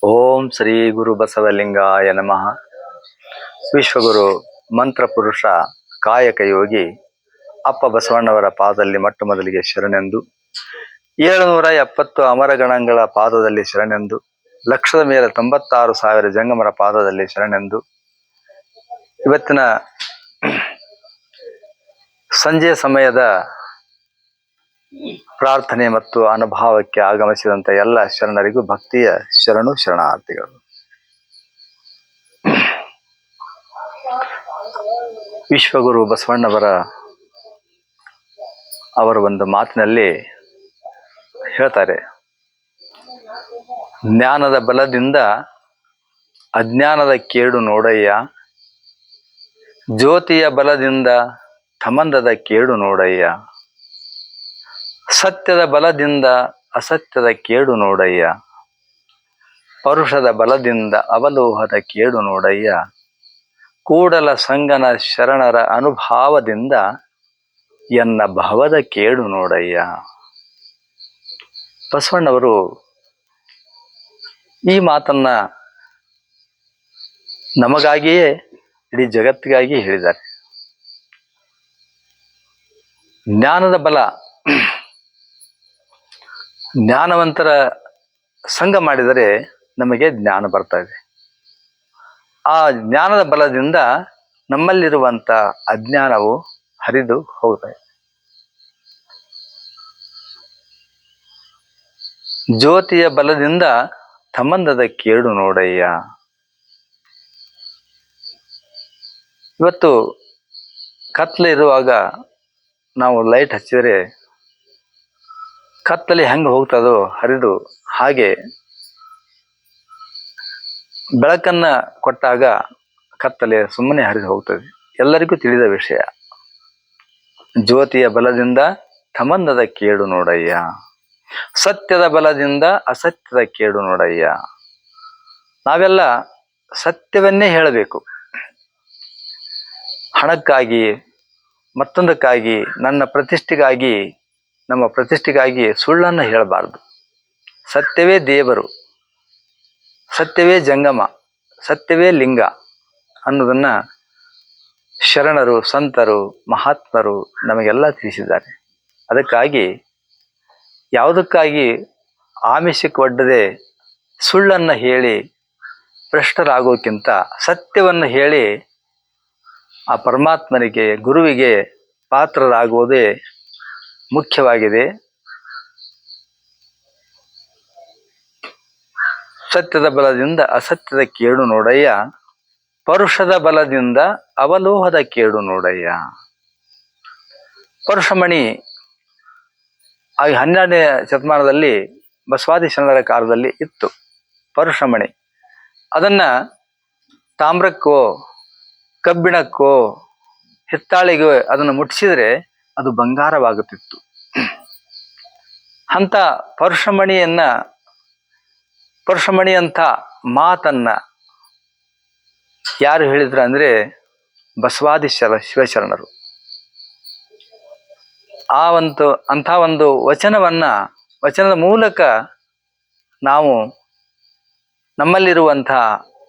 ಓಂ ಶ್ರೀ ಗುರು ಬಸವಲಿಂಗಾಯ ನಮಃ. ವಿಶ್ವಗುರು ಮಂತ್ರ ಪುರುಷ ಕಾಯಕ ಯೋಗಿ ಅಪ್ಪ ಬಸವಣ್ಣವರ ಪಾದದಲ್ಲಿ ಮೊಟ್ಟ ಮೊದಲಿಗೆ ಶರಣೆಂದು, 770 ಅಮರಗಣಗಳ ಪಾದದಲ್ಲಿ ಶರಣೆಂದು, ಲಕ್ಷದ ಮೇಲೆ 96,000 ಜಂಗಮರ ಪಾದದಲ್ಲಿ ಶರಣೆಂದು, ಇವತ್ತಿನ ಸಂಜೆ ಸಮಯದ ಪ್ರಾರ್ಥನೆ ಮತ್ತು ಅನುಭವಕ್ಕೆ ಆಗಮಿಸಿದಂಥ ಎಲ್ಲ ಶರಣರಿಗೂ ಭಕ್ತಿಯ ಶರಣಾರ್ಥಿಗಳು. ವಿಶ್ವಗುರು ಬಸವಣ್ಣವರ ಒಂದು ಮಾತಿನಲ್ಲಿ ಹೇಳ್ತಾರೆ, ಜ್ಞಾನದ ಬಲದಿಂದ ಅಜ್ಞಾನದ ಕೇಡು ನೋಡಯ್ಯ, ಜ್ಯೋತಿಯ ಬಲದಿಂದ ಥಮಂದದ ಕೇಡು ನೋಡಯ್ಯ, ಸತ್ಯದ ಬಲದಿಂದ ಅಸತ್ಯದ ಕೇಡು ನೋಡಯ್ಯ, ಪರುಷದ ಬಲದಿಂದ ಅವಲೋಹದ ಕೇಡು ನೋಡಯ್ಯ, ಕೂಡಲ ಸಂಗನ ಶರಣರ ಅನುಭಾವದಿಂದ ಎನ್ನ ಭವದ ಕೇಡು ನೋಡಯ್ಯ. ಬಸವಣ್ಣವರು ಈ ಮಾತನ್ನ ನಮಗಾಗಿಯೇ ಇಡೀ ಜಗತ್ತಿಗಾಗಿ ಹೇಳಿದ್ದಾರೆ. ಜ್ಞಾನದ ಬಲ, ಜ್ಞಾನವಂತರ ಸಂಘ ಮಾಡಿದರೆ ನಮಗೆ ಜ್ಞಾನ ಬರ್ತಾ ಇದೆ. ಆ ಜ್ಞಾನದ ಬಲದಿಂದ ನಮ್ಮಲ್ಲಿರುವಂಥ ಅಜ್ಞಾನವು ಹರಿದು ಹೋಗ್ತಾ ಇದೆ. ಜ್ಯೋತಿಯ ಬಲದಿಂದ ಥಮಂದದ ಕೇಡು ನೋಡಯ್ಯ. ಇವತ್ತು ಕತ್ತಲೆ ಇರುವಾಗ ನಾವು ಲೈಟ್ ಹಚ್ಚಿದರೆ ಕತ್ತಲೆ ಹೆಂಗೆ ಹೋಗ್ತದೋ ಹರಿದು, ಹಾಗೆ ಬೆಳಕನ್ನ ಕೊಟ್ಟಾಗ ಕತ್ತಲೆ ಸುಮ್ಮನೆ ಹರಿದು ಹೋಗ್ತದೆ. ಎಲ್ಲರಿಗೂ ತಿಳಿದ ವಿಷಯ. ಜ್ಯೋತಿಯ ಬಲದಿಂದ ಥಮಂದದ ಕೇಡು ನೋಡಯ್ಯ, ಸತ್ಯದ ಬಲದಿಂದ ಅಸತ್ಯದ ಕೇಡು ನೋಡಯ್ಯ. ನಾವೆಲ್ಲ ಸತ್ಯವನ್ನೇ ಹೇಳಬೇಕು. ಹಣಕ್ಕಾಗಿ, ಮತ್ತೊಂದಕ್ಕಾಗಿ, ನನ್ನ ಪ್ರತಿಷ್ಠೆಗಾಗಿ, ನಮ್ಮ ಪ್ರತಿಷ್ಠೆಗಾಗಿ ಸುಳ್ಳನ್ನು ಹೇಳಬಾರ್ದು. ಸತ್ಯವೇ ದೇವರು, ಸತ್ಯವೇ ಜಂಗಮ, ಸತ್ಯವೇ ಲಿಂಗ ಅನ್ನೋದನ್ನ ಶರಣರು, ಸಂತರು, ಮಹಾತ್ಮರು ನಮಗೆಲ್ಲ ತಿಳಿಸಿದ್ದಾರೆ. ಅದಕ್ಕಾಗಿ ಯಾವುದಕ್ಕಾಗಿ ಆಮಿಷಕ್ಕೆ ಒಡ್ಡದೆ ಸುಳ್ಳನ್ನು ಹೇಳಿ ಭ್ರಷ್ಟರಾಗೋಕ್ಕಿಂತ ಸತ್ಯವನ್ನು ಹೇಳಿ ಆ ಪರಮಾತ್ಮನಿಗೆ, ಗುರುವಿಗೆ ಪಾತ್ರರಾಗುವುದೇ ಮುಖ್ಯವಾಗಿದೆ. ಸತ್ಯದ ಬಲದಿಂದ ಅಸತ್ಯದ ಕೇಡು ನೋಡಯ್ಯ, ಪರುಷದ ಬಲದಿಂದ ಅವಲೋಹದ ಕೇಡು ನೋಡಯ್ಯ. ಪರುಷಮಣಿ 12ನೇ ಶತಮಾನದಲ್ಲಿ ಬಸವಾದಿ ಶರಣರ ಕಾಲದಲ್ಲಿ ಇತ್ತು. ಪರುಷಮಣಿ ಅದನ್ನ ತಾಮ್ರಕ್ಕೋ, ಕಬ್ಬಿಣಕ್ಕೋ, ಹಿತ್ತಾಳಿಗೋ ಅದನ್ನು ಮುಟ್ಟಿಸಿದ್ರೆ ಅದು ಬಂಗಾರವಾಗುತ್ತಿತ್ತು. ಅಂತ ಪರುಷಮಣಿಯಂಥ ಮಾತನ್ನ ಯಾರು ಹೇಳಿದ್ರು ಅಂದ್ರೆ ಬಸವಾದಿ ಶಿವಶರಣರು. ಅಂಥ ಒಂದು ವಚನದ ಮೂಲಕ ನಾವು ನಮ್ಮಲ್ಲಿರುವಂಥ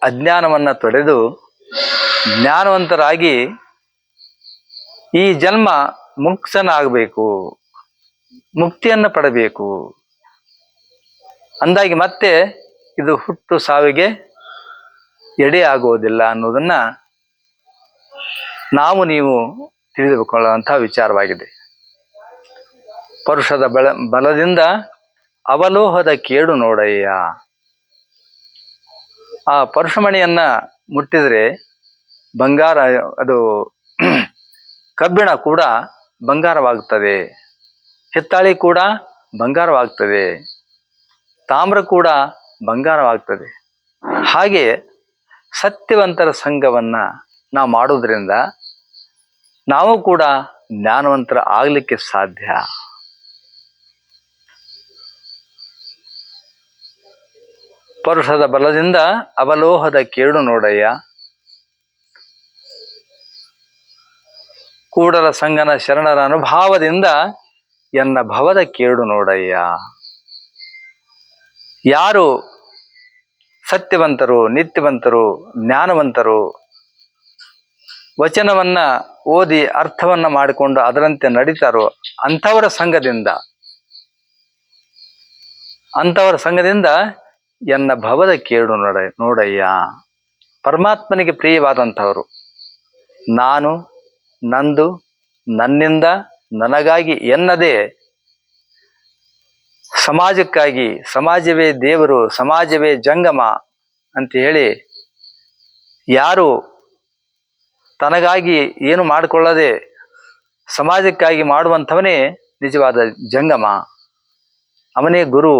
ಅಜ್ಞಾನವನ್ನ ತೊಡೆದು ಜ್ಞಾನವಂತರಾಗಿ ಈ ಜನ್ಮ ಮುಕ್ತನಾಗಬೇಕು, ಮುಕ್ತಿಯನ್ನು ಪಡಬೇಕು. ಅಂದಾಗಿ ಮತ್ತೆ ಇದು ಹುಟ್ಟು ಸಾವಿಗೆ ಎಡೆ ಆಗುವುದಿಲ್ಲ ಅನ್ನೋದನ್ನ ನೀವು ತಿಳಿದುಕೊಳ್ಳುವಂತಹ ವಿಚಾರವಾಗಿದೆ. ಪರುಷದ ಬಲದಿಂದ ಅವಲೋಹದ ಕೇಡು ನೋಡಯ್ಯ. ಆ ಪರುಷಮಣಿಯನ್ನ ಮುಟ್ಟಿದ್ರೆ ಬಂಗಾರ, ಅದು ಕಬ್ಬಿಣ ಕೂಡ ಬಂಗಾರವಾಗುತ್ತದೆ, ಹಿತ್ತಾಳಿ ಕೂಡ ಬಂಗಾರವಾಗ್ತದೆ, ತಾಮ್ರ ಕೂಡ ಬಂಗಾರವಾಗ್ತದೆ. ಹಾಗೆ ಸತ್ಯವಂತರ ಸಂಘವನ್ನ ನಾವು ಮಾಡೋದ್ರಿಂದ ನಾವು ಕೂಡ ಜ್ಞಾನವಂತರ ಆಗ್ಲಿಕ್ಕೆ ಸಾಧ್ಯ. ಪರುಷದ ಬಲದಿಂದ ಅವಲೋಹದ ಕೇಡು ನೋಡಯ್ಯ, ಕೂಡಲ ಸಂಗನ ಶರಣರ ಅನುಭಾವದಿಂದ ಎನ್ನ ಭವದ ಕೇಡು ನೋಡಯ್ಯ. ಯಾರು ಸತ್ಯವಂತರು, ನಿತ್ಯವಂತರು, ಜ್ಞಾನವಂತರು, ವಚನವನ್ನ ಓದಿ ಅರ್ಥವನ್ನ ಮಾಡಿಕೊಂಡು ಅದರಂತೆ ನಡೀತಾರೋ ಅಂಥವರ ಸಂಘದಿಂದ ಎನ್ನ ಭವದ ಕೇಡು ನೋಡಯ್ಯ. ಪರಮಾತ್ಮನಿಗೆ ಪ್ರಿಯವಾದಂಥವರು ನಾನು, ನಂದು, ನನ್ನಿಂದ, ನನಗಾಗಿ ಎನ್ನದೇ ಸಮಾಜಕ್ಕಾಗಿ, ಸಮಾಜವೇ ದೇವರು, ಸಮಾಜವೇ ಜಂಗಮ ಅಂತ ಹೇಳಿ ಯಾರು ತನಗಾಗಿ ಏನು ಮಾಡಿಕೊಳ್ಳದೆ ಸಮಾಜಕ್ಕಾಗಿ ಮಾಡುವಂಥವನೇ ನಿಜವಾದ ಜಂಗಮ, ಅವನೇ ಗುರು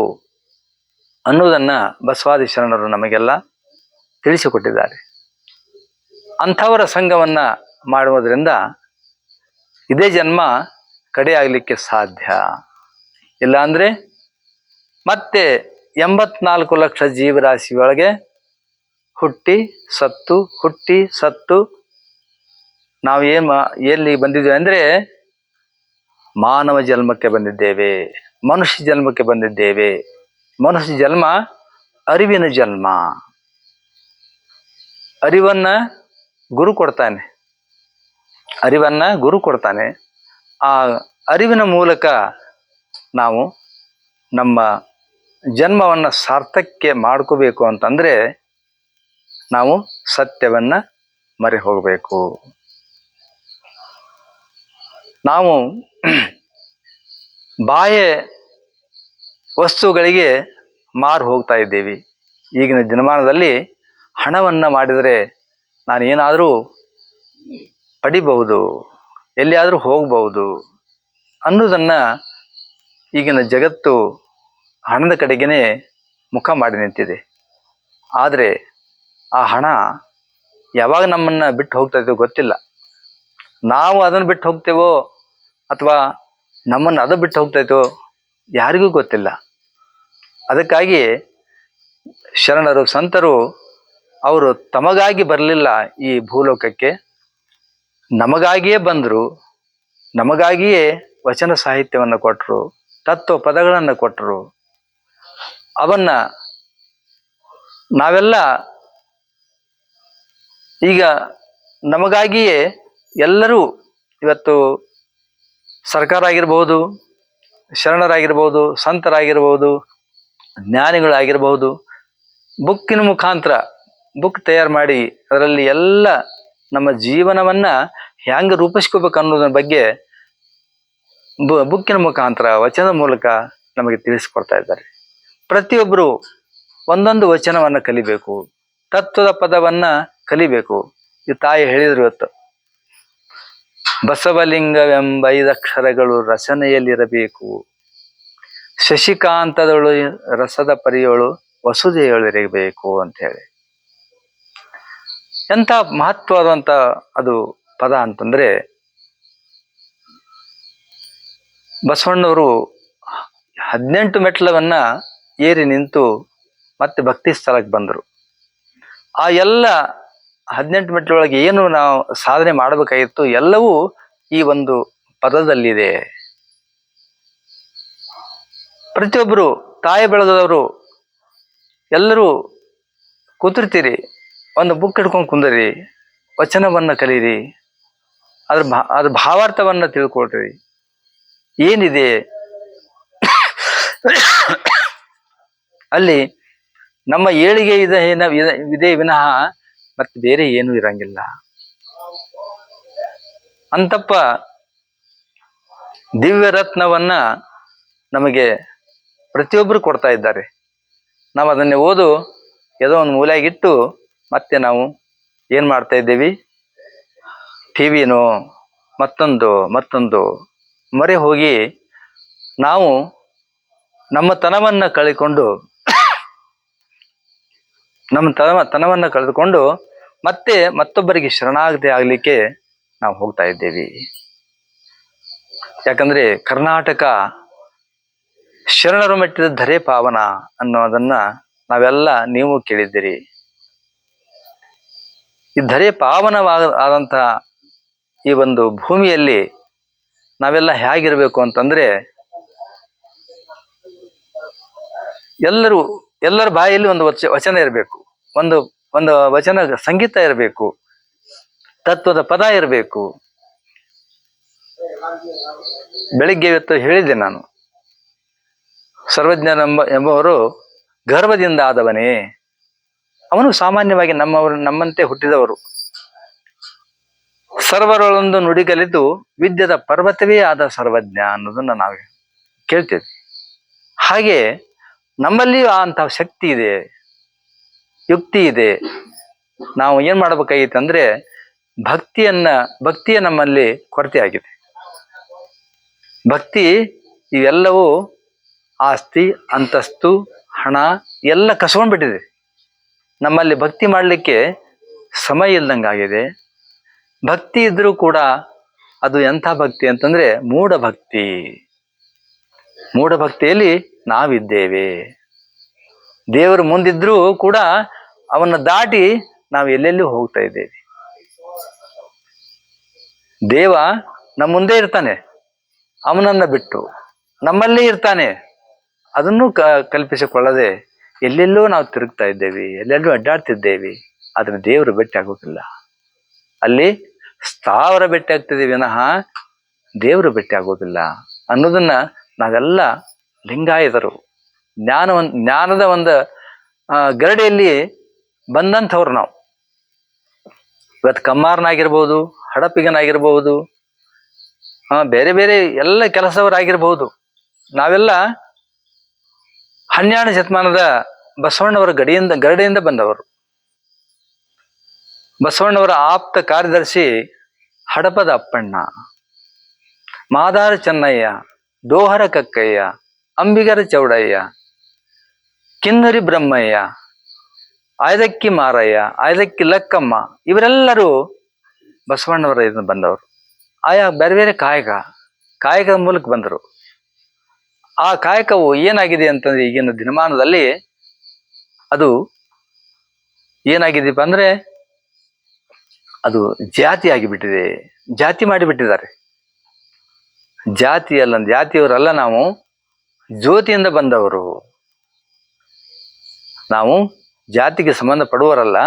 ಅನ್ನುವುದನ್ನು ಬಸವಾದಿ ಶರಣರು ನಮಗೆಲ್ಲ ತಿಳಿಸಿಕೊಟ್ಟಿದ್ದಾರೆ. ಅಂಥವರ ಸಂಘವನ್ನ ಮಾಡುವುದರಿಂದ ಇದೇ ಜನ್ಮ ಕಡೆಯಾಗಲಿಕ್ಕೆ ಸಾಧ್ಯ. ಇಲ್ಲಾಂದ್ರೆ ಮತ್ತೆ 84 ಲಕ್ಷ ಜೀವರಾಶಿಯೊಳಗೆ ಹುಟ್ಟಿ ಸತ್ತು ನಾವು ಎಲ್ಲಿ ಬಂದಿದ್ದೇವೆ ಅಂದ್ರೆ ಮಾನವ ಜನ್ಮಕ್ಕೆ ಬಂದಿದ್ದೇವೆ, ಮನುಷ್ಯ ಜನ್ಮಕ್ಕೆ ಬಂದಿದ್ದೇವೆ. ಮನುಷ್ಯ ಜನ್ಮ ಅರಿವಿನ ಜನ್ಮ. ಅರಿವನ್ನ ಗುರು ಕೊಡ್ತಾನೆ. ಆ ಅರಿವಿನ ಮೂಲಕ ನಾವು ನಮ್ಮ ಜನ್ಮವನ್ನ ಸಾರ್ಥಕ್ಕೆ ಮಾಡ್ಕೋಬೇಕು ಅಂತಂದ್ರೆ ನಾವು ಸತ್ಯವನ್ನ ಮರೆ ಹೋಗಬೇಕು. ನಾವು ಬಾಹ್ಯ ವಸ್ತುಗಳಿಗೆ ಮಾರು ಹೋಗ್ತಾ ಇದ್ದೀವಿ. ಈಗಿನ ದಿನಮಾನದಲ್ಲಿ ಹಣವನ್ನ ಮಾಡಿದರೆ ನಾನು ಏನಾದರೂ ಪಡಿಬಹುದು, ಎಲ್ಲಿಯಾದರೂ ಹೋಗಬಹುದು ಅನ್ನೋದನ್ನ ಈಗಿನ ಜಗತ್ತು ಹಣದ ಕಡೆಗೇನೆ ಮುಖ ಮಾಡಿ ನಿಂತಿದೆ. ಆದರೆ ಆ ಹಣ ಯಾವಾಗ ನಮ್ಮನ್ನ ಬಿಟ್ಟು ಹೋಗ್ತಾ ಗೊತ್ತಿಲ್ಲ. ನಾವು ಅದನ್ನು ಬಿಟ್ಟು ಹೋಗ್ತೇವೋ ಅಥವಾ ನಮ್ಮನ್ನು ಅದು ಬಿಟ್ಟು ಹೋಗ್ತಾಯಿತೋ ಯಾರಿಗೂ ಗೊತ್ತಿಲ್ಲ. ಅದಕ್ಕಾಗಿ ಶರಣರು, ಸಂತರು ಅವರು ತಮಗಾಗಿ ಬರಲಿಲ್ಲ ಈ ಭೂಲೋಕಕ್ಕೆ, ನಮಗಾಗಿಯೇ ಬಂದರು. ನಮಗಾಗಿಯೇ ವಚನ ಸಾಹಿತ್ಯವನ್ನು ಕೊಟ್ಟರು, ತತ್ವ ಪದಗಳನ್ನು ಕೊಟ್ಟರು. ಅವನ್ನ ನಾವೆಲ್ಲ ಈಗ ನಮಗಾಗಿಯೇ ಎಲ್ಲರೂ ಇವತ್ತು ಸರ್ಕಾರ ಆಗಿರ್ಬೋದು, ಶರಣರಾಗಿರ್ಬೋದು, ಸಂತರಾಗಿರ್ಬೋದು, ಜ್ಞಾನಿಗಳಾಗಿರ್ಬೋದು, ಬುಕ್ಕಿನ ಮುಖಾಂತರ ಬುಕ್ ತಯಾರು ಮಾಡಿ ಅದರಲ್ಲಿ ಎಲ್ಲ ನಮ್ಮ ಜೀವನವನ್ನ ಹೆಂಗೆ ರೂಪಿಸ್ಕೋಬೇಕು ಅನ್ನೋದ್ರ ಬಗ್ಗೆ ಬುಕ್ಕಿನ ಮುಖಾಂತರ, ವಚನದ ಮೂಲಕ ನಮಗೆ ತಿಳಿಸ್ಕೊಡ್ತಾ ಇದ್ದಾರೆ. ಪ್ರತಿಯೊಬ್ಬರು ಒಂದೊಂದು ವಚನವನ್ನ ಕಲಿಬೇಕು, ತತ್ವದ ಪದವನ್ನ ಕಲಿಬೇಕು. ಈ ತಾಯಿ ಹೇಳಿದ್ರು ಇವತ್ತು, ಬಸವಲಿಂಗವೆಂಬ 5 ಅಕ್ಷರಗಳು ರಚನೆಯಲ್ಲಿರಬೇಕು, ಶಶಿಕಾಂತದಳು ರಸದ ಪರಿಯೋಳು ವಸುದೆಯೊಳಿರಬೇಕು ಅಂತ ಹೇಳಿ. ಎಂಥ ಮಹತ್ವವಾದಂಥ ಅದು ಪದ ಅಂತಂದ್ರೆ, ಬಸವಣ್ಣವರು 18 ಮೆಟ್ಲವನ್ನ ಏರಿ ನಿಂತು ಮತ್ತೆ ಭಕ್ತಿ ಸ್ಥಳಕ್ಕೆ ಬಂದರು. ಆ ಎಲ್ಲ 18 ಮೆಟ್ಲೊಳಗೆ ಏನು ನಾವು ಸಾಧನೆ ಮಾಡಬೇಕಾಗಿತ್ತು ಎಲ್ಲವೂ ಈ ಒಂದು ಪದದಲ್ಲಿದೆ. ಪ್ರತಿಯೊಬ್ಬರು ತಾಯಿ ಬೆಳೆದವರು ಎಲ್ಲರೂ ಕೂತಿರ್ತೀರಿ, ಒಂದು ಬುಕ್ ಹಿಡ್ಕೊಂಡು ಕುಂದರಿ, ವಚನವನ್ನ ಕಲೀರಿ, ಅದ್ರ ಭಾವಾರ್ಥವನ್ನ ತಿಳ್ಕೊಳ್ರಿ. ಏನಿದೆ ಅಲ್ಲಿ ನಮ್ಮ ಏಳಿಗೆ ಇದೆ ವಿನಃ ಮತ್ತೆ ಬೇರೆ ಏನೂ ಇರಂಗಿಲ್ಲ. ಅಂತಪ್ಪ ದಿವ್ಯ ರತ್ನವನ್ನ ನಮಗೆ ಪ್ರತಿಯೊಬ್ಬರು ಕೊಡ್ತಾ ಇದ್ದಾರೆ. ನಾವು ಅದನ್ನೇ ಓದು ಯಾವುದೋ ಒಂದು ಮೂಲೆಯಾಗಿಟ್ಟು ಮತ್ತೆ ನಾವು ಏನು ಮಾಡ್ತಾ ಇದ್ದೀವಿ, ಟಿವಿನೋ ಮತ್ತೊಂದು ಮೊರೆ ಹೋಗಿ ನಾವು ನಮ್ಮ ತನವನ್ನ ಕಳೆದುಕೊಂಡು ಮತ್ತೆ ಮತ್ತೊಬ್ಬರಿಗೆ ಶರಣಾಗತಿ ಆಗ್ಲಿಕ್ಕೆ ನಾವು ಹೋಗ್ತಾ ಇದ್ದೇವೆ. ಯಾಕಂದ್ರೆ ಕರ್ನಾಟಕ ಶರಣರು ಮೆಟ್ಟಿದ ಧರೆ ಪಾವನ ಅನ್ನೋದನ್ನ ನಾವೆಲ್ಲ ನೀವು ಕೇಳಿದ್ದೀರಿ. ಈ ಧರೆ ಆದಂತಹ ಈ ಒಂದು ಭೂಮಿಯಲ್ಲಿ ನಾವೆಲ್ಲ ಹೇಗಿರ್ಬೇಕು ಅಂತಂದ್ರೆ, ಎಲ್ಲರೂ ಎಲ್ಲರ ಬಾಯಲ್ಲಿ ಒಂದು ವಚನ ಇರಬೇಕು, ಒಂದು ಒಂದು ವಚನ ಸಂಗೀತ ಇರಬೇಕು, ತತ್ವದ ಪದ ಇರಬೇಕು. ಬೆಳಿಗ್ಗೆ ಇವತ್ತು ಹೇಳಿದ್ದೆ ನಾನು, ಸರ್ವಜ್ಞ ಎಂಬುವರು ಗರ್ಭದಿಂದ ಆದವನೇ, ಅವನು ಸಾಮಾನ್ಯವಾಗಿ ನಮ್ಮಂತೆ ಹುಟ್ಟಿದವರು. ಸರ್ವರೊಳೊಂದು ನುಡಿ ಕಲಿತು ವಿದ್ಯದ ಪರ್ವತವೇ ಆದ ಸರ್ವಜ್ಞ ಅನ್ನೋದನ್ನ ನಾವು ಕೇಳ್ತೇವೆ. ಹಾಗೆ ನಮ್ಮಲ್ಲಿಯೂ ಅಂತಹ ಶಕ್ತಿ ಇದೆ, ಯುಕ್ತಿ ಇದೆ. ನಾವು ಏನ್ ಮಾಡ್ಬೇಕಾಗಿತ್ತು ಅಂದ್ರೆ ಭಕ್ತಿಯ ನಮ್ಮಲ್ಲಿ ಕೊರತೆ ಆಗಿದೆ. ಭಕ್ತಿ ಇವೆಲ್ಲವೂ ಆಸ್ತಿ, ಅಂತಸ್ತು, ಹಣ ಎಲ್ಲ ಕಸ್ಕೊಂಡ್ಬಿಟ್ಟಿದೆ. ನಮ್ಮಲ್ಲಿ ಭಕ್ತಿ ಮಾಡಲಿಕ್ಕೆ ಸಮಯ ಇಲ್ದಂಗಾಗಿದೆ. ಭಕ್ತಿ ಇದ್ರೂ ಕೂಡ ಅದು ಎಂಥ ಭಕ್ತಿ ಅಂತಂದ್ರೆ ಮೂಢಭಕ್ತಿ. ಮೂಢಭಕ್ತಿಯಲ್ಲಿ ನಾವಿದ್ದೇವೆ. ದೇವರು ಮುಂದಿದ್ರೂ ಕೂಡ ಅವನ್ನ ದಾಟಿ ನಾವು ಎಲ್ಲೆಲ್ಲೂ ಹೋಗ್ತಾ ಇದ್ದೇವೆ. ದೇವ ನಮ್ಮ ಮುಂದೆ ಇರ್ತಾನೆ, ಅವನನ್ನ ಬಿಟ್ಟು ನಮ್ಮಲ್ಲೇ ಇರ್ತಾನೆ. ಅದನ್ನು ಕಲ್ಪಿಸಿಕೊಳ್ಳದೆ ಎಲ್ಲೆಲ್ಲೋ ನಾವು ತಿರುಗ್ತಾ ಇದ್ದೇವೆ, ಎಲ್ಲೆಲ್ಲೂ ಅಡ್ಡಾಡ್ತಿದ್ದೇವೆ. ಆದ್ರೆ ದೇವರು ಭೇಟಿ ಆಗೋದಿಲ್ಲ. ಅಲ್ಲಿ ಸ್ಥಾವರ ಭೇಟಿ ಆಗ್ತಿದೆ ವಿನಃ ದೇವರು ಭೇಟಿ ಆಗೋದಿಲ್ಲ ಅನ್ನೋದನ್ನ ನಾವೆಲ್ಲ ಲಿಂಗಾಯತರು ಜ್ಞಾನದ ಒಂದು ಗರಡಿಯಲ್ಲಿ ಬಂದಂಥವ್ರು ನಾವು. ಇವತ್ತು ಕಮ್ಮಾರನಾಗಿರ್ಬೋದು, ಹಡಪಿಗನಾಗಿರ್ಬಹುದು, ಬೇರೆ ಬೇರೆ ಎಲ್ಲ ಕೆಲಸವರಾಗಿರ್ಬಹುದು. ನಾವೆಲ್ಲ 12ನೇ ಶತಮಾನದ ಬಸವಣ್ಣವರ ಗರಡಿಯಿಂದ ಬಂದವರು. ಬಸವಣ್ಣವರ ಆಪ್ತ ಕಾರ್ಯದರ್ಶಿ ಹಡಪದ ಅಪ್ಪಣ್ಣ, ಮಾದಾರ ಚೆನ್ನಯ್ಯ, ಡೋಹರ ಕಕ್ಕಯ್ಯ, ಅಂಬಿಗರ ಚೌಡಯ್ಯ, ಕಿನ್ನರಿ ಬ್ರಹ್ಮಯ್ಯ, ಆಯ್ದಕ್ಕಿ ಮಾರಯ್ಯ, ಆಯ್ದಕ್ಕಿ ಲಕ್ಕಮ್ಮ, ಇವರೆಲ್ಲರೂ ಬಸವಣ್ಣವರ ಇದನ್ನು ಬಂದವರು. ಆಯಾ ಬೇರೆ ಬೇರೆ ಕಾಯಕದ ಮೂಲಕ ಬಂದರು. ಆ ಕಾಯಕವು ಏನಾಗಿದೆ ಅಂತಂದ್ರೆ ಈಗಿನ ದಿನಮಾನದಲ್ಲಿ ಅದು ಏನಾಗಿದೆಪ್ಪ ಅಂದ್ರೆ ಅದು ಜಾತಿ ಆಗಿಬಿಟ್ಟಿದೆ. ಜಾತಿ ಮಾಡಿಬಿಟ್ಟಿದ್ದಾರೆ. ಜಾತಿಯವರಲ್ಲ, ನಾವು ಜ್ಯೋತಿಯಿಂದ ಬಂದವರು. ನಾವು ಜಾತಿಗೆ ಸಂಬಂಧ ಪಡುವರಲ್ಲ,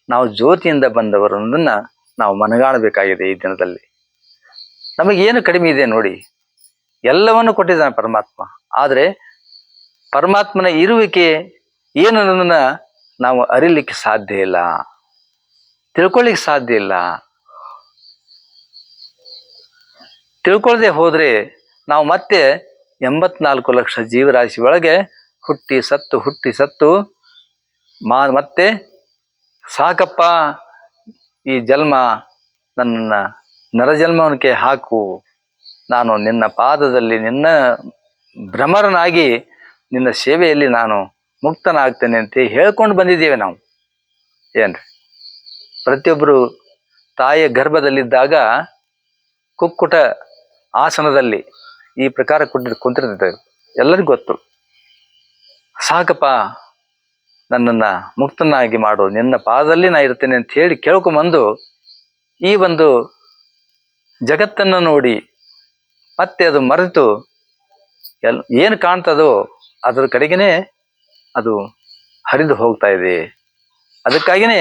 ನಾವು ಜ್ಯೋತಿಯಿಂದ ಬಂದವರು ಅನ್ನೋದನ್ನ ನಾವು ಮನಗಾಣಬೇಕಾಗಿದೆ. ಈ ದಿನದಲ್ಲಿ ನಮಗೇನು ಕಡಿಮೆ ಇದೆ ನೋಡಿ, ಎಲ್ಲವನ್ನು ಕೊಟ್ಟಿದ್ದಾನೆ ಪರಮಾತ್ಮ. ಆದರೆ ಪರಮಾತ್ಮನ ಇರುವಿಕೆ ಏನು ಅನ್ನೋದನ್ನ ನಾವು ಅರಿಲಿಕ್ಕೆ ಸಾಧ್ಯ ಇಲ್ಲ, ತಿಳ್ಕೊಳ್ಳಿಕ್ಕೆ ಸಾಧ್ಯ ಇಲ್ಲ. ತಿಳ್ಕೊಳ್ಳದೆ ಹೋದ್ರೆ ನಾವು ಮತ್ತೆ 84 ಲಕ್ಷ ಜೀವರಾಶಿ ಒಳಗೆ ಹುಟ್ಟಿ ಸತ್ತು ಮತ್ತೆ ಸಾಕಪ್ಪ, ಈ ಜನ್ಮ ನನ್ನ ನರಜನ್ಮವನಿಗೆ ಹಾಕು, ನಾನು ನಿನ್ನ ಪಾದದಲ್ಲಿ ನಿನ್ನ ಭ್ರಮರನಾಗಿ ನಿನ್ನ ಸೇವೆಯಲ್ಲಿ ನಾನು ಮುಕ್ತನಾಗ್ತೇನೆ ಅಂತ ಹೇಳ್ಕೊಂಡು ಬಂದಿದ್ದೇವೆ ನಾವು. ಏನ್ರಿ, ಪ್ರತಿಯೊಬ್ಬರು ತಾಯಿಯ ಗರ್ಭದಲ್ಲಿದ್ದಾಗ ಕುಕ್ಕುಟ ಆಸನದಲ್ಲಿ ಈ ಪ್ರಕಾರ ಕುಂತಿರ್ತೇವೆ. ಎಲ್ಲರಿಗೂ ಗೊತ್ತು. ಸಾಕಪ್ಪ, ನನ್ನನ್ನ ಮುಕ್ತನಾಗಿ ಮಾಡು, ನಿನ್ನ ಪಾದದಲ್ಲಿ ನಾ ಇರ್ತೇನೆ ಅಂತ ಹೇಳಿ ಕೇಳ್ಕೊಂಬಂದು ಈ ಒಂದು ಜಗತ್ತನ್ನು ನೋಡಿ ಮತ್ತೆ ಅದು ಮರೆತು ಏನು ಕಾಣ್ತದೋ ಅದ್ರ ಕಡೆಗೇನೆ ಅದು ಹರಿದು ಹೋಗ್ತಾ ಇದೆ. ಅದಕ್ಕಾಗಿನೇ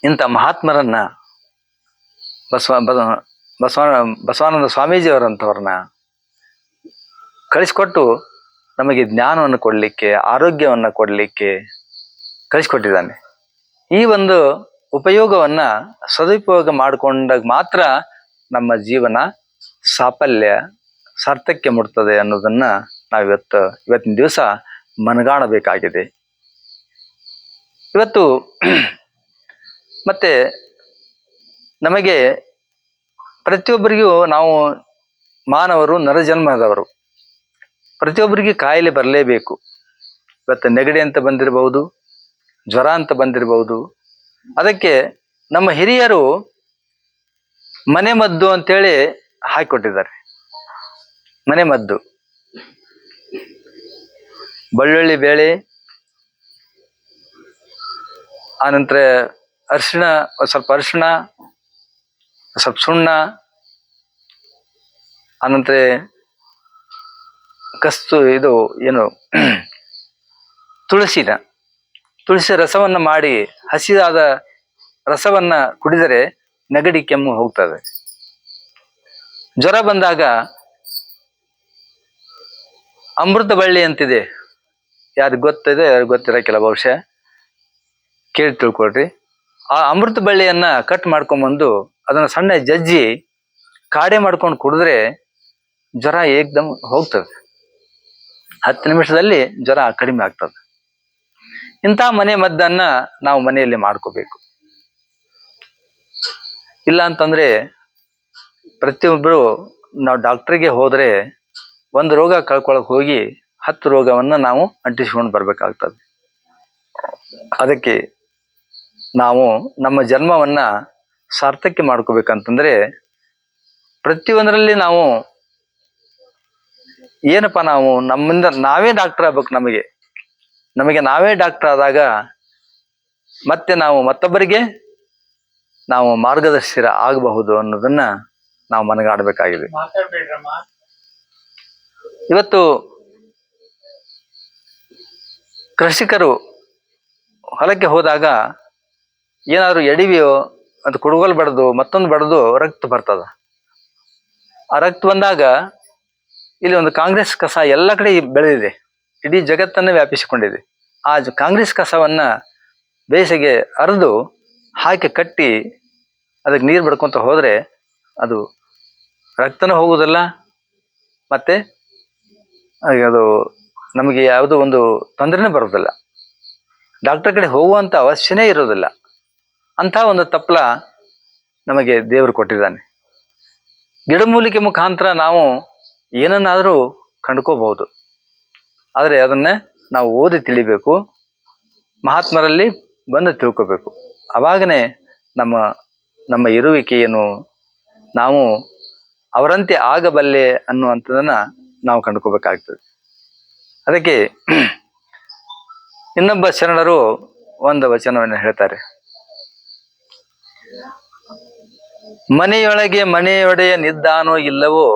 ಇಂಥ ಮಹಾತ್ಮರನ್ನ ಬಸವಾನಂದ ಸ್ವಾಮೀಜಿಯವರಂಥವ್ರನ್ನ ಕಳಿಸ್ಕೊಟ್ಟು ನಮಗೆ ಜ್ಞಾನವನ್ನು ಕೊಡಲಿಕ್ಕೆ, ಆರೋಗ್ಯವನ್ನು ಕೊಡಲಿಕ್ಕೆ ಕಳಿಸ್ಕೊಟ್ಟಿದ್ದಾನೆ. ಈ ಒಂದು ಉಪಯೋಗವನ್ನ ಸದುಪಯೋಗ ಮಾಡಿಕೊಂಡಾಗ ಮಾತ್ರ ನಮ್ಮ ಜೀವನ ಸಾರ್ಥಕ್ಯ ಮುಟ್ತದೆ ಅನ್ನೋದನ್ನ ನಾವು ಇವತ್ತಿನ ದಿವಸ ಮನಗಾಣಬೇಕಾಗಿದೆ. ಇವತ್ತು ಮತ್ತೆ ನಮಗೆ ಪ್ರತಿಯೊಬ್ಬರಿಗೂ ನಾವು ಮಾನವರು ನರಜನ್ಮದವರು, ಪ್ರತಿಯೊಬ್ಬರಿಗೆ ಕಾಯಿಲೆ ಬರಲೇಬೇಕು. ಇವತ್ತು ನೆಗಡಿ ಅಂತ ಬಂದಿರಬಹುದು, ಜ್ವರ ಅಂತ ಬಂದಿರಬಹುದು. ಅದಕ್ಕೆ ನಮ್ಮ ಹಿರಿಯರು ಮನೆ ಮದ್ದು ಅಂತೇಳಿ ಹಾಕಿಕೊಟ್ಟಿದ್ದಾರೆ. ಮನೆ ಮದ್ದು ಬೆಳ್ಳುಳ್ಳಿ ಬೇಳೆ, ಆನಂತರ ಸ್ವಲ್ಪ ಅರಿಶಿಣ, ಸ್ವಲ್ಪ ಸುಣ್ಣ, ಆನಂತರ ಇದು ಏನು ತುಳಸಿ ರಸವನ್ನ ಮಾಡಿ ಹಸಿಯಾದ ರಸವನ್ನ ಕುಡಿದರೆ ನೆಗಡಿ ಕೆಮ್ಮು ಹೋಗ್ತದೆ. ಜ್ವರ ಬಂದಾಗ ಅಮೃತ ಬಳ್ಳಿ ಅಂತಿದೆ, ಯಾರಿಗೆ ಗೊತ್ತಿದೆ ಯಾರಿಗೆ ಗೊತ್ತಿರಕ್ಕಿಲ್ಲ, ಬಹುಶಃ ಕೇಳಿ ತಿಳ್ಕೊಳ್ರಿ. ಆ ಅಮೃತ ಬಳ್ಳಿಯನ್ನ ಕಟ್ ಮಾಡ್ಕೊಂಬಂದು ಅದನ್ನ ಸಣ್ಣ ಜಜ್ಜಿ ಕಾಡೆ ಮಾಡ್ಕೊಂಡು ಕುಡಿದ್ರೆ ಜ್ವರ ಏಕ್ದಮ್ ಹೋಗ್ತದೆ. 10 ನಿಮಿಷದಲ್ಲಿ ಜ್ವರ ಕಡಿಮೆ ಆಗ್ತದೆ. ಇಂಥ ಮನೆ ಮದ್ದನ್ನ ನಾವು ಮನೆಯಲ್ಲಿ ಮಾಡ್ಕೋಬೇಕು. ಇಲ್ಲ ಅಂತಂದ್ರೆ ಪ್ರತಿಯೊಬ್ಬರು ನಾವು ಡಾಕ್ಟರ್ಗೆ ಹೋದ್ರೆ ಒಂದು ರೋಗ ಕಳ್ಕೊಳಕ್ ಹೋಗಿ 10 ರೋಗವನ್ನ ನಾವು ಅಂಟಿಸ್ಕೊಂಡು ಬರ್ಬೇಕಾಗ್ತದೆ. ಅದಕ್ಕೆ ನಾವು ನಮ್ಮ ಜನ್ಮವನ್ನ ಸಾರ್ಥಕ್ಕೆ ಮಾಡ್ಕೋಬೇಕಂತಂದ್ರೆ ಪ್ರತಿಯೊಂದರಲ್ಲಿ ನಾವು ಏನಪ್ಪ, ನಾವು ನಮ್ಮಿಂದ ನಾವೇ ಡಾಕ್ಟರ್ ಆಗ್ಬೇಕು. ನಮಗೆ ನಾವೇ ಡಾಕ್ಟರ್ ಆದಾಗ ಮತ್ತೆ ನಾವು ಮತ್ತೊಬ್ಬರಿಗೆ ನಾವು ಮಾರ್ಗದರ್ಶಿ ಆಗಬಹುದು ಅನ್ನೋದನ್ನ ನಾವು ಮನಗಾಡಬೇಕಾಗಿದೆ. ಇವತ್ತು ಕೃಷಿಕರು ಹೊಲಕ್ಕೆ ಹೋದಾಗ ಏನಾದ್ರು ಎಡಿವಿಯೋ ಅದು ಕುಡುಗೋಲು ಬಡ್ದು ಮತ್ತೊಂದು ಬಡ್ದು ರಕ್ತ ಬರ್ತದ. ಆ ರಕ್ತ ಬಂದಾಗ ಇಲ್ಲಿ ಒಂದು ಕಾಂಗ್ರೆಸ್ ಕಸ ಎಲ್ಲ ಕಡೆ ಬೆಳೆದಿದೆ, ಇಡೀ ಜಗತ್ತನ್ನೇ ವ್ಯಾಪಿಸಿಕೊಂಡಿದೆ. ಆ ಕಾಂಗ್ರೆಸ್ ಕಸವನ್ನ ಬೇಸಿಗೆ ಅರೆದು ಹಾಕಿ ಕಟ್ಟಿ ಅದಕ್ಕೆ ನೀರು ಬಡ್ಕೊಂತ ಹೋದ್ರೆ ಅದು ರಕ್ತನೂ ಹೋಗುವುದಿಲ್ಲ, ಮತ್ತೆ ಅದು ನಮಗೆ ಯಾವುದೋ ಒಂದು ತೊಂದರೆನೇ ಬರೋದಿಲ್ಲ. ಡಾಕ್ಟರ್ ಕಡೆ ಹೋಗುವಂತ ಅವಶ್ಯನೇ ಇರೋದಿಲ್ಲ. ಅಂಥ ಒಂದು ತಪ್ಪಲ ನಮಗೆ ದೇವರು ಕೊಟ್ಟಿದ್ದಾನೆ. ಗಿಡಮೂಲಿಕೆ ಮುಖಾಂತರ ನಾವು ಏನನ್ನಾದರೂ ಕಂಡ್ಕೋಬಹುದು, ಆದರೆ ಅದನ್ನ ನಾವು ಓದಿ ತಿಳಿಬೇಕು, ಮಹಾತ್ಮರಲ್ಲಿ ಬಂದು ತಿಳ್ಕೋಬೇಕು. ಅವಾಗನೇ ನಮ್ಮ ಇರುವಿಕೆಯನ್ನು ನಾವು ಅವರಂತೆ ಆಗಬಲ್ಲೆ ಅನ್ನುವಂಥದನ್ನ ನಾವು ಕಂಡುಕೋಬೇಕಾಗ್ತದೆ. ಅದಕ್ಕೆ ಇನ್ನೊಬ್ಬ ಶರಣರು ಒಂದು ವಚನವನ್ನು ಹೇಳ್ತಾರೆ, ಮನೆಯೊಳಗೆ ಮನೆಯೊಡೆಯ ನಿದ್ದಾನೋ ಇಲ್ಲವೋ,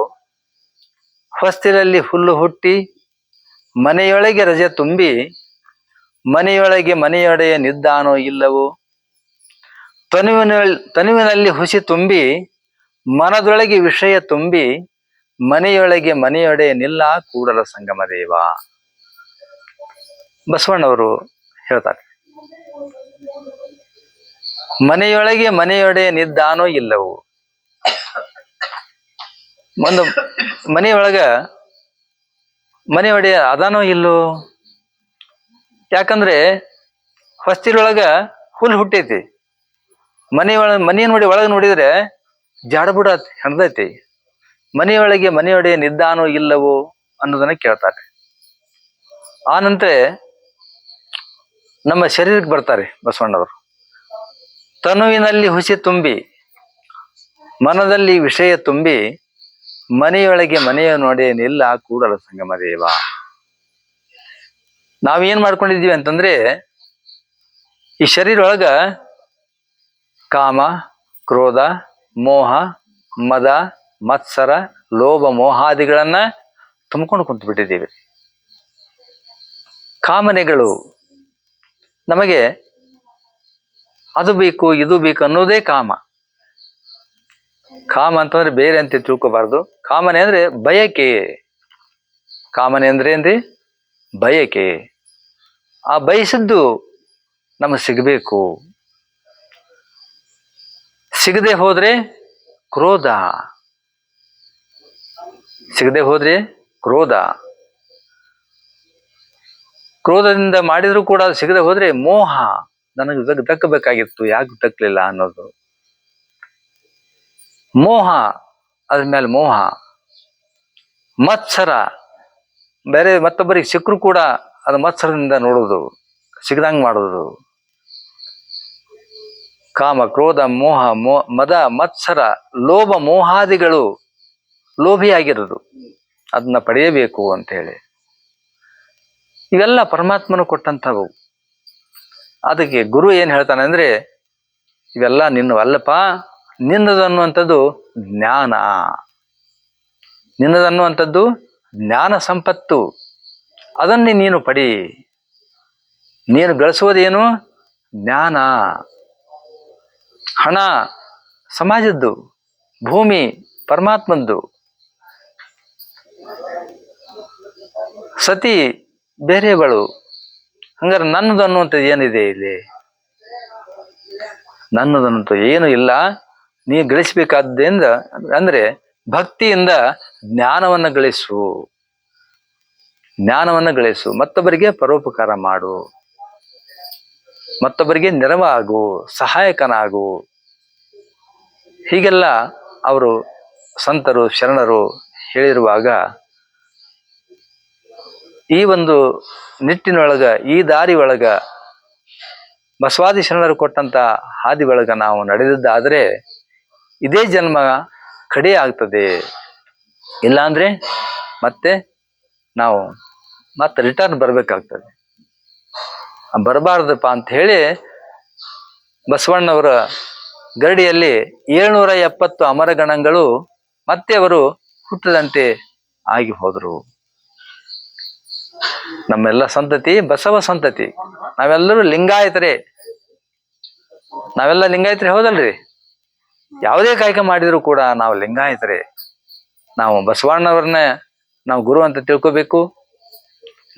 ಹೊಸ್ತಿಲಲ್ಲಿ ಹುಲ್ಲು ಹುಟ್ಟಿ ಮನೆಯೊಳಗೆ ರಜೆ ತುಂಬಿ, ಮನೆಯೊಳಗೆ ಮನೆಯೊಡೆಯ ನಿದ್ದಾನೋ ಇಲ್ಲವೋ, ತನುವಿನಲ್ಲಿ ಹುಸಿ ತುಂಬಿ ಮನದೊಳಗೆ ವಿಷಯ ತುಂಬಿ, ಮನೆಯೊಳಗೆ ಮನೆಯೊಡೆಯ ನಿಲ್ಲ ಕೂಡಲ ಸಂಗಮ ದೇವ. ಬಸವಣ್ಣವರು ಹೇಳ್ತಾರೆ, ಮನೆಯೊಳಗೆ ಮನೆಯೊಡೆಯ ನಿದ್ದಾನೋ ಇಲ್ಲವೋ. ಒಂದು ಮನೆಯೊಳಗ ಮನೆಯೊಡೆಯ ಅದಾನೋ ಇಲ್ಲೋ, ಯಾಕಂದ್ರೆ ಹೊಸ್ತಿಲೊಳಗ ಹುಲ್ ಹುಟ್ಟೈತಿ, ಮನೆಯ ನೋಡಿ ಒಳಗೆ ನೋಡಿದ್ರೆ ಜಾಡಬುಡ ಹೆಣದೈತಿ. ಮನೆಯೊಳಗೆ ಮನೆಯೊಡೆಯ ನಿದ್ದಾನೋ ಇಲ್ಲವೋ ಅನ್ನೋದನ್ನ ಕೇಳ್ತಾರೆ. ಆ ನಂತರ ನಮ್ಮ ಶರೀರಕ್ಕೆ ಬರ್ತಾರೆ ಬಸವಣ್ಣವರು, ತನುವಿನಲ್ಲಿ ಹುಸಿ ತುಂಬಿ ಮನದಲ್ಲಿ ವಿಷಯ ತುಂಬಿ, ಮನೆಯೊಳಗೆ ಮನೆಯ ನೋಡೇನಿಲ್ಲ ಕೂಡಲ ಸಂಗಮ ದೇವ. ನಾವೇನ್ ಮಾಡ್ಕೊಂಡಿದೀವಿ ಅಂತಂದ್ರೆ ಈ ಶರೀರ ಒಳಗ ಕಾಮ, ಕ್ರೋಧ, ಮೋಹ, ಮದ, ಮತ್ಸರ, ಲೋಭ, ಮೋಹಾದಿಗಳನ್ನ ತುಂಬಿಕೊಂಡು ಕುಂತು ಬಿಟ್ಟಿದ್ದೀವಿ. ಕಾಮನೆಗಳು ನಮಗೆ ಅದು ಬೇಕು ಇದು ಬೇಕು ಅನ್ನೋದೇ ಕಾಮ. ಕಾಮ ಅಂತಂದ್ರೆ ಬೇರೆ ಅಂತ ತಿಳ್ಕೋಬಾರ್ದು. ಕಾಮನೆ ಅಂದ್ರೆ ಬಯಕೆ. ಕಾಮನೆ ಅಂದ್ರೆ ಏನ್ರಿ? ಬಯಕೆ. ಆ ಬಯಸಿದ್ದು ನಮಗೆ ಸಿಗಬೇಕು. ಸಿಗದೆ ಹೋದ್ರೆ ಕ್ರೋಧ, ಸಿಗದೆ ಹೋದ್ರೆ ಕ್ರೋಧ, ಕ್ರೋಧದಿಂದ ಮಾಡಿದ್ರು ಕೂಡ ಅದು ಸಿಗದೆ ಹೋದ್ರೆ ಮೋಹ, ನನಗೆ ದಕ್ಕಬೇಕಾಗಿತ್ತು ಯಾಕೆ ದಕ್ಕಲಿಲ್ಲ ಅನ್ನೋದು ಮೋಹ. ಅದ್ರ ಮೇಲೆ ಮೋಹ. ಮತ್ಸರ, ಬೇರೆ ಮತ್ತೊಬ್ಬರಿಗೆ ಸಿಕ್ಕರು ಕೂಡ ಅದು ಮತ್ಸರದಿಂದ ನೋಡುವುದು, ಸಿಗದಂಗ್ ಮಾಡುವುದು. ಕಾಮ, ಕ್ರೋಧ, ಮೋಹ, ಮದ, ಮತ್ಸರ, ಲೋಭ, ಮೋಹಾದಿಗಳು, ಲೋಭಿಯಾಗಿರೋದು, ಅದನ್ನ ಪಡೆಯಬೇಕು ಅಂತ ಹೇಳಿ. ಇವೆಲ್ಲ ಪರಮಾತ್ಮನು ಕೊಟ್ಟಂಥವು. ಅದಕ್ಕೆ ಗುರು ಏನ್ ಹೇಳ್ತಾನೆ ಅಂದ್ರೆ, ಇವೆಲ್ಲ ನಿನ್ನವಲ್ಲಪ್ಪ, ನಿನ್ನದು ಅನ್ನುವಂಥದ್ದು ಜ್ಞಾನ. ನಿನ್ನದನ್ನುವಂಥದ್ದು ಜ್ಞಾನ ಸಂಪತ್ತು ಅದನ್ನೇ ನೀನು ಪಡಿ. ನೀನು ಗಳಿಸುವುದೇನು? ಜ್ಞಾನ. ಹಣ ಸಮಾಜದ್ದು, ಭೂಮಿ ಪರಮಾತ್ಮದ್ದು, ಸತಿ ಬೇರೆಯವಳು. ಹಂಗಾರೆ ನನ್ನದು ಅನ್ನುವಂಥದ್ದು ಏನಿದೆ ಇಲ್ಲಿ? ನನ್ನದನ್ನಂತೂ ಏನು ಇಲ್ಲ. ನೀ ಗಳಿಸಬೇಕಾದ್ದರಿಂದ ಅಂದ್ರೆ ಭಕ್ತಿಯಿಂದ ಜ್ಞಾನವನ್ನು ಗಳಿಸು. ಜ್ಞಾನವನ್ನು ಗಳಿಸು. ಮತ್ತೊಬ್ಬರಿಗೆ ಪರೋಪಕಾರ ಮಾಡು, ಮತ್ತೊಬ್ಬರಿಗೆ ನೆರವಾಗು, ಸಹಾಯಕನಾಗು. ಹೀಗೆಲ್ಲ ಅವರು ಸಂತರು ಶರಣರು ಹೇಳಿರುವಾಗ ಈ ಒಂದು ನಿಟ್ಟಿನೊಳಗ, ಈ ದಾರಿ ಒಳಗ, ಬಸವಾದಿ ಶರಣರು ಕೊಟ್ಟಂತ ಹಾದಿ ಒಳಗ ನಾವು ನಡೆದಿದ್ದಾದ್ರೆ ಇದೇ ಜನ್ಮ ಕಡೆ ಆಗ್ತದೆ. ಇಲ್ಲಾಂದ್ರೆ ಮತ್ತೆ ನಾವು ಮತ್ತೆ ರಿಟರ್ನ್ ಬರ್ಬೇಕಾಗ್ತದೆ. ಬರಬಾರ್ದಪ್ಪ ಅಂತ ಹೇಳಿ ಬಸವಣ್ಣವರ ಗರಡಿಯಲ್ಲಿ 770 ಅಮರಗಣಗಳು ಮತ್ತೆ ಅವರು ಹುಟ್ಟದಂತೆ ಆಗಿ ಹೋದರು. ನಮ್ಮೆಲ್ಲ ಸಂತತಿ ಬಸವ ಸಂತತಿ. ನಾವೆಲ್ಲರೂ ಲಿಂಗಾಯತರೇ. ನಾವೆಲ್ಲ ಲಿಂಗಾಯತರೇ, ಹೌದಲ್ರಿ? ಯಾವುದೇ ಕಾಯಕ ಮಾಡಿದ್ರು ಕೂಡ ನಾವು ಲಿಂಗಾಯತರೇ. ನಾವು ಬಸವಣ್ಣವ್ರನ್ನ ನಾವು ಗುರು ಅಂತ ತಿಳ್ಕೋಬೇಕು.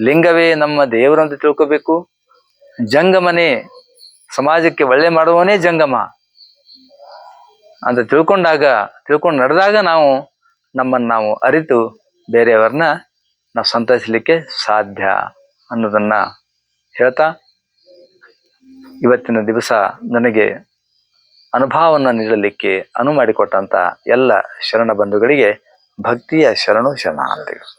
ಲಿಂಗವೇ ನಮ್ಮ ದೇವರು ಅಂತ ತಿಳ್ಕೋಬೇಕು. ಜಂಗಮನೇ ಸಮಾಜಕ್ಕೆ ಒಳ್ಳೆ ಮಾಡುವವನೇ ಜಂಗಮ ಅಂತ ತಿಳ್ಕೊಂಡು ನಡೆದಾಗ ನಾವು ನಮ್ಮನ್ನು ನಾವು ಅರಿತು ಬೇರೆಯವರನ್ನ ನಾವು ಸಂತೈಸಲಿಕ್ಕೆ ಸಾಧ್ಯ ಅನ್ನೋದನ್ನ ಹೇಳ್ತಾ, ಇವತ್ತಿನ ದಿವಸ ನನಗೆ ಅನುಭವವನ್ನು ನೀಡಲಿಕ್ಕೆ ಮಾಡಿಕೊಟ್ಟಂತ ಎಲ್ಲ ಶರಣ ಬಂಧುಗಳಿಗೆ ಭಕ್ತಿಯ ಶರಣು ಶರಣಾರ್ಥಿಗಳು.